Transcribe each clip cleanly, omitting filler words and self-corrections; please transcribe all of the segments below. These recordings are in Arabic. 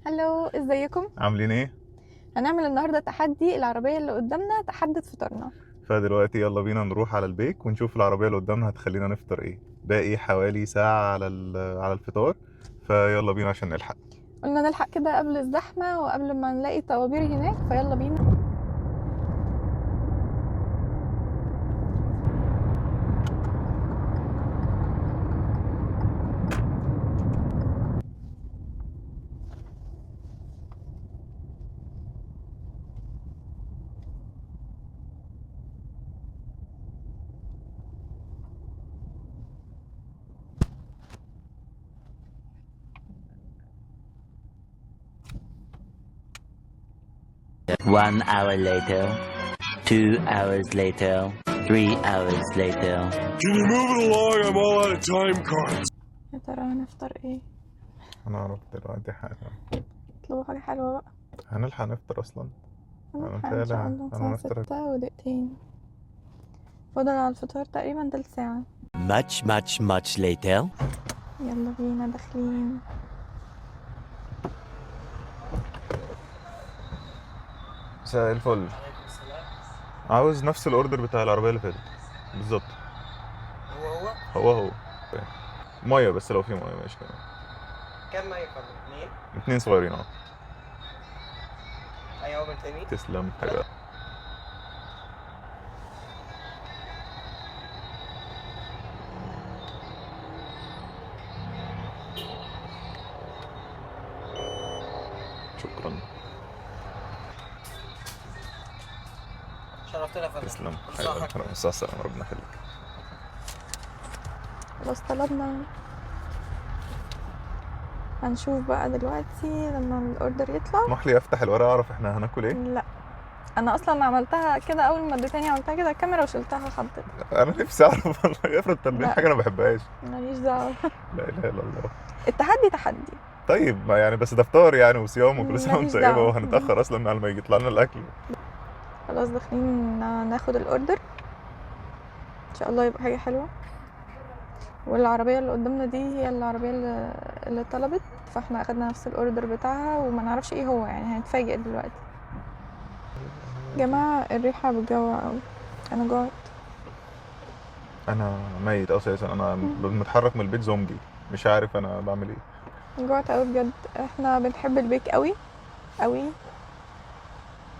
الو، ازيكم؟ عاملين ايه؟ هنعمل النهارده تحدي العربيه اللي قدامنا تحدد فطارنا. فدلوقتي يلا بينا نروح على البيك ونشوف العربية اللي قدامنا هتخلينا نفطر ايه. باقي حوالي ساعة على الفطار، فيلا بينا عشان نلحق. قلنا نلحق كده قبل الزحمه وقبل ما نلاقي طوابير هناك، فيلا بينا. One hour later, 2 hours later, 3 hours later. Can you move it along? I'm all out of time cards. يا ترى هنفطر ايه؟ هنعرف دلوقتي حاجة. اطلبوا حاجه حلوه بقى. هنلحق نفطر اصلا؟ هنلحق ان شاء الله. الساعه 6:02. فاضل على الفطار تقريبا تلت ساعه. Much later. يلا بينا داخلين. مساء الفل. عاوز نفس الاوردر بتاع العربية اللي فاتت بالظبط. هو مية، بس لو في مية ماشي كمان. كم مية فضل؟ 2 صغيرين أي أوبن تاني؟ تسلم حاجة. شكرا. شرفتنا يا فندم. تسلم صحة. حاجة. السلام، ربنا يخليك. خلاص طلبنا. هنشوف بقى دلوقتي لما الاوردر يطلع. اسمح لي افتح الورقة اعرف احنا هناكل ايه؟ لا، انا اصلا عملتها كده اول ما اديتني، عملتها كده الكاميرا وشلتها حطيتها. انا نفسي اعرف والله. افرض طالبين لا. حاجة انا ما بحبهاش. ماليش دعوه. لا اله الا الله. التحدي تحدي. طيب ما يعني بس ده فطار يعني وصيام وكل سنه ماليش وانت طيبه، دعوة. وهنتاخر اصلا على ما يطلع لنا الاكل. خلاص داخلين ناخد الاوردر ان شاء الله يبقى حاجه حلوه. والعربيه اللي قدامنا دي هي العربيه اللي طلبت، فاحنا اخدنا نفس الاوردر بتاعها وما نعرفش ايه هو، يعني هنتفاجئ دلوقتي. جماعه الريحه بتجوع قوي، انا جوعت. انا ميت اساسا، انا متحرك من البيت زومبي، مش عارف انا بعمل ايه. جوعت قوي بجد. احنا بنحب البيك قوي قوي،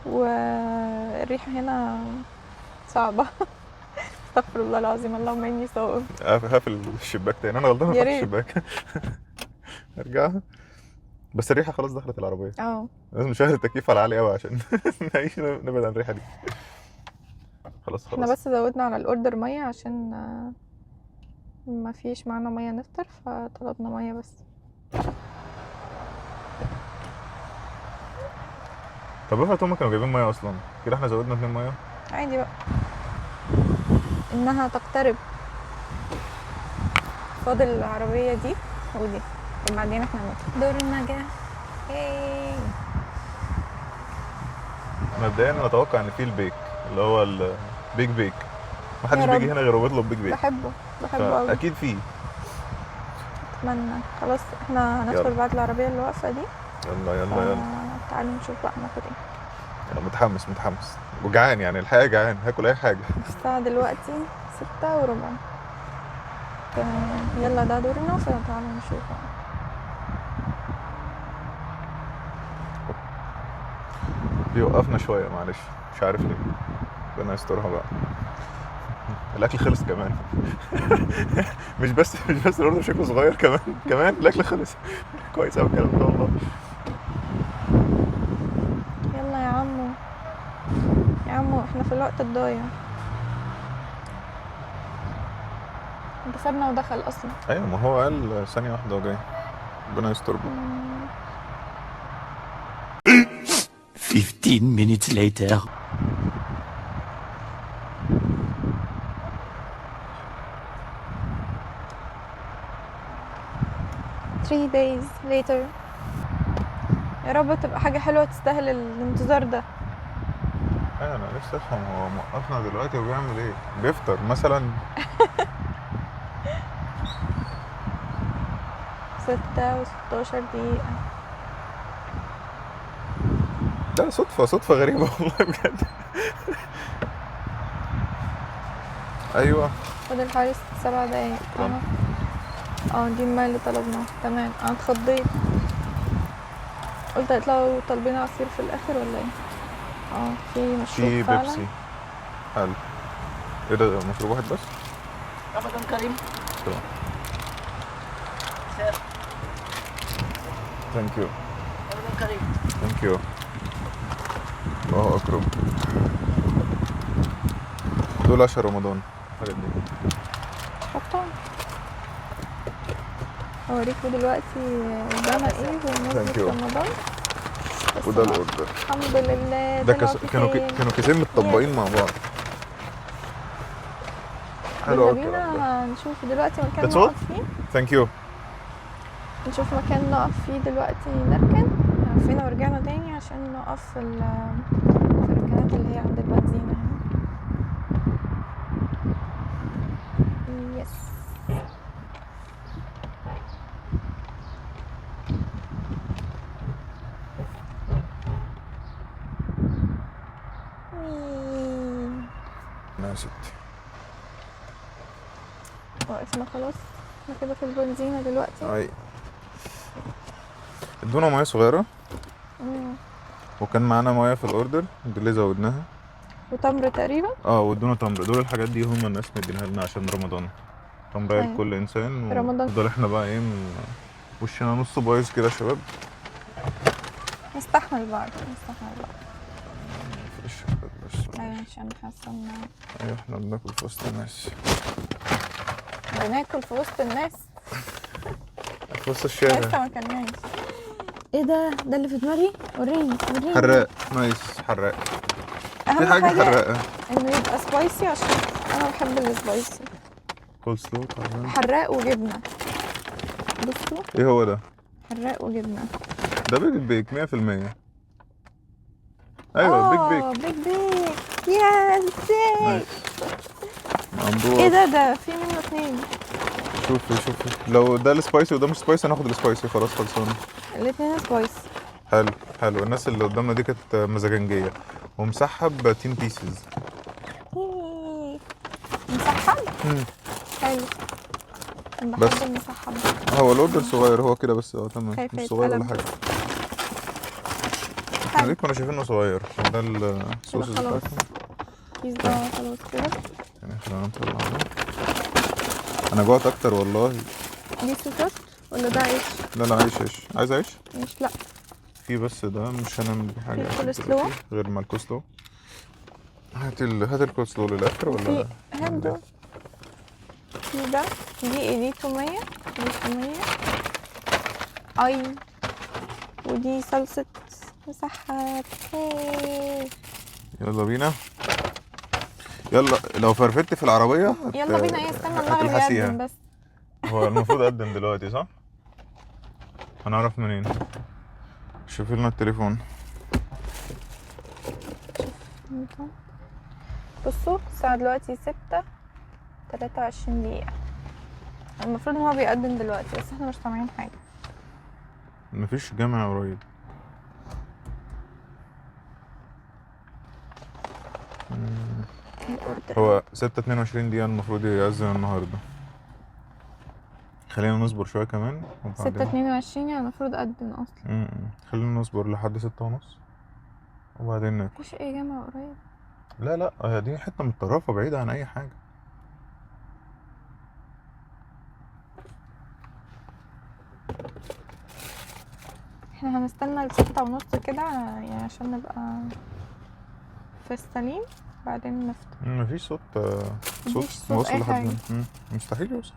والريحه هنا صعبه. استغفر الله العظيم، اللهم اني صائم. هقفل الشباك تاني، انا غلطان يا في ريت. الشباك. ارجعها. بس الريحه خلاص دخلت العربيه. لازم نشغل التكييف على عالي قوي عشان نعيش نبعد عن الريحه دي. خلاص احنا بس زودنا على الاوردر ميه عشان ما فيش معانا ميه نفطر، فطلبنا ميه بس. طب افرض هما كانوا جايبين ميه اصلا كده، احنا زودنا 2 ميه عادي بقى، انها تقترب. فاضل العربيه دي ودي وبعدين احنا نطلع. دورنا جه. مبدئيا انا اتوقع ان في البيك اللي هو البيج بيك، محدش يا رب. بيجي هنا غير وبيطلب بيج بيك. بحبه قوي. اكيد فيه. اتمنى. خلاص احنا هندخل يلا. بعد العربيه اللي واقفه دي. يلا تعالوا نشوف بقى ناخد ايه. انا متحمس وجعان، يعني الحقيقه جعان، هاكل اي حاجه. الساعه دلوقتي 6:15. يلا ده دورنا، فتعالوا نشوف. بيوقفنا شويه معلش، مش عارف ليه، ربنا يسترها بقى. الاكل خلص كمان. مش بس الاوردر شكله صغير، كمان الاكل خلص. كويس قوي الكلام ده والله. يلا يا عمو احنا في الوقت الضايع. انت سابنا ودخل اصلا. ايوه، ما هو قال ثانيه واحده وجاي، ربنا يستر بقى. 15 minutes later. 3 days later. يا رب تبقى حاجة حلوة تستاهل الانتظار ده. انا نفسي افهم هو موقفنا دلوقتي وبيعمل ايه؟ بيفطر مثلا؟ 6:16 دقيقة. لا صدفة غريبة والله بجد. ايوه فاضل حوالي 7 دقايق. دي الماء اللي طلبناه. تمام. انا اتخضيت، قلت هيطلعوا طالبين عصير في الاخر ولا ايه؟ في مشروب في فعلا. بيبسي. حلو. ايه ده مشروب واحد بس؟ رمضان كريم. تمام. ثانك يو. رمضان كريم. ثانك يو. الله اكرم. دول عشان رمضان الحاجات دي. حطهم. اوريكم دلوقتي قدامنا ايه Thank بمناسبة you. رمضان. بس وده ما- الاوردر. الحمد لله. ده طلعوا كانوا كيسين. كانوا كيسين متطبقين مع بعض. حلو يلا قوي الكلام ده. بينا نشوف دلوقتي مكان That's نقف all؟ فيه. ثانك يو. نشوف مكان نقف فيه دلوقتي، نركن. فينا ورجعنا تاني عشان نقف في الركنات اللي هي عند البنزينة هنا. يس. يا ستي وقفنا خلاص. احنا كده في البنزينة دلوقتي. اي ادونا ميه صغيره مم. وكان معانا ميه في الاوردر دي اللي زودناها. وتمر تقريبا. وادونا تمر. دول الحاجات دي هم الناس مدينها لنا عشان رمضان. تمرية أيوة. لكل انسان. رمضان. دول احنا بقى ايه وشنا نص بايظ كده يا شباب. نستحمل بعض. فريش شباب بس. ايوه عشان حاسة ان ايوه احنا بناكل في وسط الناس. بناكل في وسط الناس. في وسط الشارع. لسه ما كلناش. ايه ده اللي في دماغي. وريني. حراق. نايس حراق. اهم في حاجة حراقة. انه يبقى سبايسي عشان انا بحب السبايسي. كول سلو طبعا. حراق وجبنة. بصوا. ايه هو ده؟ حراق وجبنة. ده بيك 100%. ايوه بيك. بيج بيك. يس. نايس. مقبوض. ايه ده في منه 2. شوفي لو ده السبايسي وده مش سبايسي هناخد السبايسي خلاص خلصانه. الاتنين سبايسي. حلو. الناس اللي قدامنا دي كانت مزاجنجيه ومسحب 10 بيسز. مسحب. حلو. أنا بس. بحب المسحب ده. هو الاوردر صغير هو كده بس. تمام. خايفة مش صغير ولا يتقلب. حاجه. احنا ليه كنا شايفينه صغير عشان ده الصوص خلاص. بتاعته. الكيس ده خلاص كده. يعني خلينا نطلعه. انا جوعت اكتر والله. دي صوصات ولا ده عيش؟ لا عيش. عايز عيش؟ مش لا. في بس ده مش هنعمل بيه حاجه في عشان كول سلو؟ دلوقتي غير مع الكوسلو. هات الكول سلو للاخر ولا في هندو. في ده. دي تومية. دي تومية. ودي صلصة مسحب. يلا بينا. يلا لو فرفدت في العربية يلا بينا. ايه استنى المغرب هتلحسيها. يقدم بس. هو المفروض اقدم دلوقتي صح؟ هنعرف منين؟ شوفي لنا التليفون. بصوا الساعة دلوقتي 6:23. المفروض ان هو بيقدم دلوقتي بس احنا مش سامعين حاجة. مفيش جامع قريب. الاوردر. هو 6:22 دقيقة المفروض يأذن النهاردة. خلينا نصبر شوية كمان 6:22 يعني المفروض اقدم اصلا. خلينا نصبر لحد 6:30 وبعدين ناكل. مفيش اي جامع قريب. لا هي دي حتة متطرفة بعيدة عن أي حاجة. احنا هنستنى ل6:30 كده يعني عشان نبقى في السليم بعدين نفطر. مفيش صوت. مفيش صوت واصل أي لحد حاجة. هنا. مستحيل يوصل.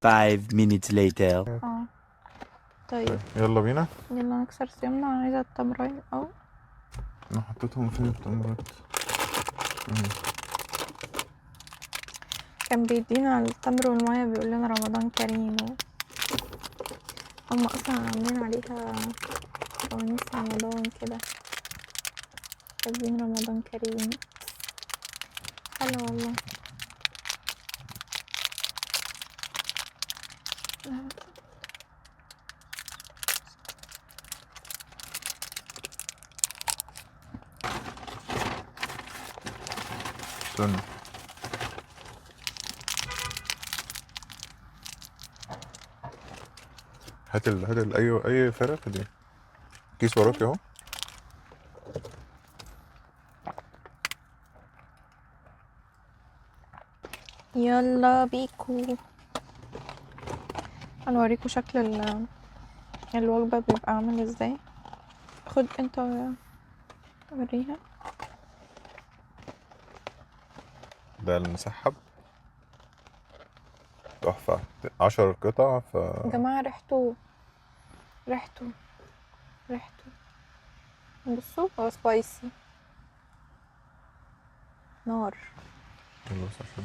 5 minutes later. طيب يلا بينا. يلا نكسر صيامنا. انا عايزة التمرين انا حطيتهم فين التمرات؟ كان بيدينا التمر والمية بيقول لنا رمضان كريم هم اصلا عاملين عليها فوانيس رمضان كده كاتبين رمضان كريم. حلو والله. استنى. هات اي فرق دي. كيس وراك اهو. يلا بيكو هنوريكم شكل الوجبة بيبقى عامل ازاي. خد انت وريها. ده المسحب تحفة، 10 قطع. يا جماعة ريحته بصوا هو سبايسي نار. خلاص عشان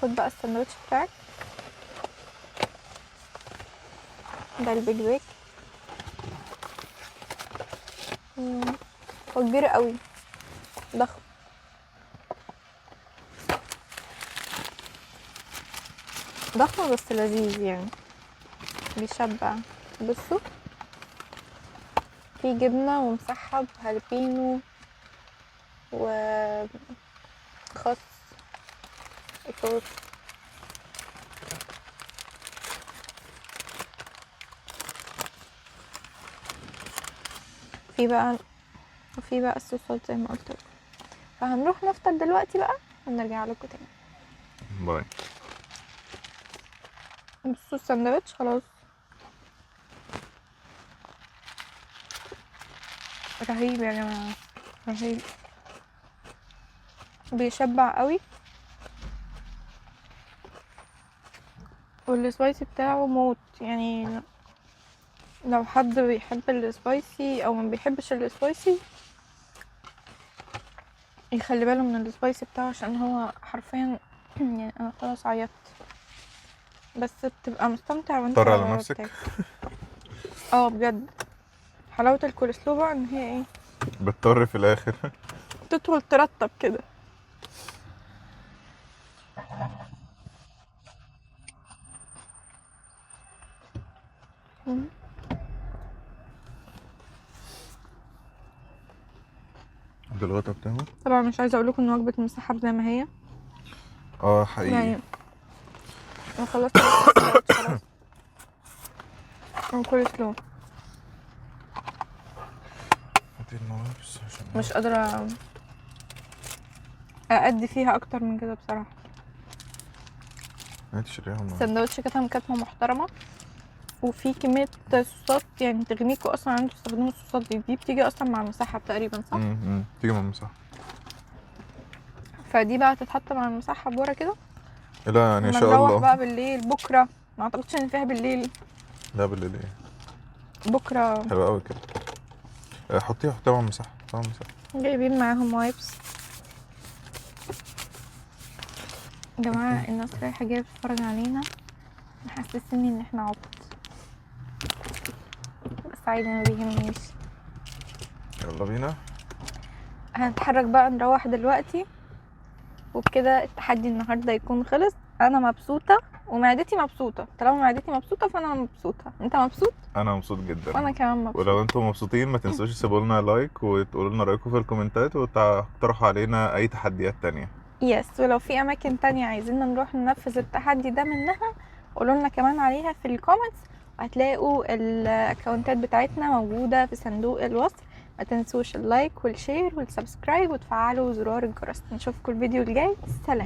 خد بقى الساندوتش بتاعك ده البيج بيك. هو كبير قوي ضخم. ضخم بس لذيذ يعني بيشبع. بصوا في جبنة ومسحب هالبينو وخس وصوص. في بقى الصوصات زي ما قلت لكم. فهنروح نفطر دلوقتي بقى ونرجع لكم تاني. باي. بصوا الساندوتش خلاص رهيب يا جماعة، رهيب بيشبع قوي. والسبايسي بتاعه موت يعني. لو حد بيحب السبايسي او ما بيحبش السبايسي يخلي باله من السبايسي بتاعه، عشان هو حرفيا يعني انا خلاص عيطت، بس بتبقى مستمتع وانت اضطر على نفسك. بتاكل. بجد حلاوة الكولسلو بقى ان هي ايه، بتضطر في الاخر. تدخل ترطب كده. ده الغطا بتاعه. طبعا مش عايزه اقول لكم ان وجبه المسحب زي ما هي حقيقي. يعني انا خلصت الساندوتش خلاص. الكولسلو هاتي النوابس عشان مش قادره أأدي فيها اكتر من كده بصراحه. هاتي شريحة. الساندوتش كتمه محترمه وفي كميه صوصات يعني تغنيكوا اصلا عن انتوا تستخدموا الصوصات دي بتيجي اصلا مع المسحب تقريبا صح؟ تيجي مع المسحب. فدي بقى تتحط مع المسحب ورا كده. لا يعني ان شاء نروح الله. بقى بالليل بكره، ما اعتقدش ان فيها بالليل. لا بالليل ايه؟ بكره حلو قوي كده. حطيها مع المسحب. جايبين معاهم وايبس. يا جماعه الناس رايحه جايه تتفرج علينا محسسني ان احنا عبط، بس عادي ما بيهمنيش. يلا بينا. هنتحرك بقى نروح دلوقتي وبكده التحدي النهارده يكون خلص. انا مبسوطه ومعدتي مبسوطه. طالما معدتي مبسوطه فانا مبسوطه. انت مبسوط؟ انا مبسوط جدا. وانا كمان مبسوط. ولو انتم مبسوطين ما تنسوش تسيبوا لنا لايك وتقولوا لنا رايكم في الكومنتات وتقترحوا علينا اي تحديات تانية. يس، ولو في اماكن تانية عايزيننا نروح ننفذ التحدي ده منها قولوا لنا كمان عليها في الكومنتس، وهتلاقوا الاكونتات بتاعتنا موجوده في صندوق الوصف. ما تنسوش اللايك والشير والسبسكرايب وتفعلوا زرار الجرس. نشوفكم الفيديو الجاي. سلام.